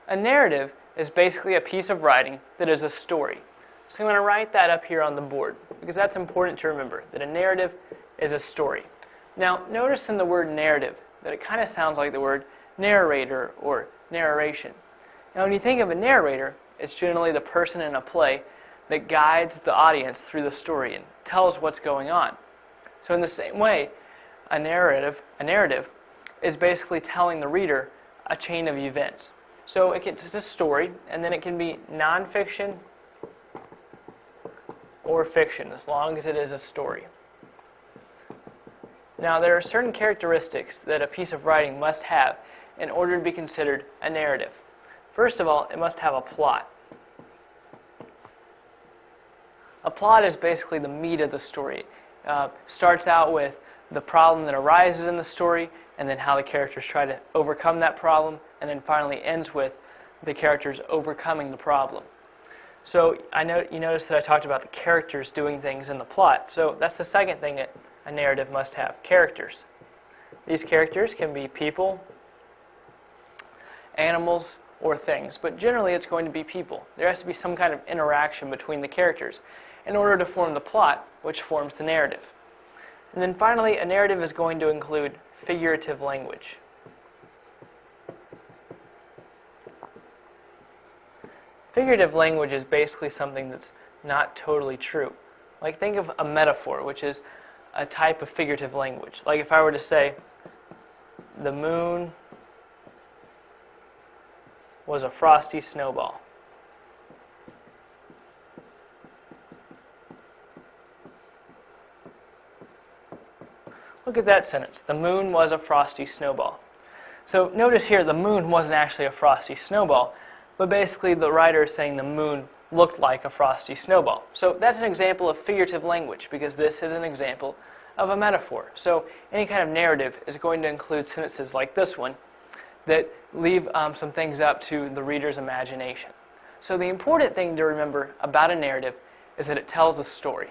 A narrative is basically a piece of writing that is a story. So I'm going to write that up here on the board because that's important to remember, that a narrative is a story. Now, notice in the word narrative that it kind of sounds like the word narrator or narration. Now, when you think of a narrator, it's generally the person in a play that guides the audience through the story and tells what's going on. So in the same way, a narrative is basically telling the reader a chain of events. So it's a story, and then it can be nonfiction or fiction, as long as it is a story. Now, there are certain characteristics that a piece of writing must have in order to be considered a narrative. First of all, it must have a plot. A plot is basically the meat of the story. Starts out with the problem that arises in the story, and then how the characters try to overcome that problem, and then finally ends with the characters overcoming the problem. So you notice that I talked about the characters doing things in the plot. So that's the second thing that a narrative must have, characters. These characters can be people, animals, or things, but generally it's going to be people. There has to be some kind of interaction between the characters in order to form the plot, which forms the narrative. And then finally, a narrative is going to include figurative language. Figurative language is basically something that's not totally true. Like, think of a metaphor, which is a type of figurative language. Like if I were to say, the moon was a frosty snowball. Look at that sentence. The moon was a frosty snowball. So notice here, the moon wasn't actually a frosty snowball, but basically the writer is saying the moon looked like a frosty snowball. So that's an example of figurative language, because this is an example of a metaphor. So any kind of narrative is going to include sentences like this one that leave some things up to the reader's imagination. So the important thing to remember about a narrative is that it tells a story.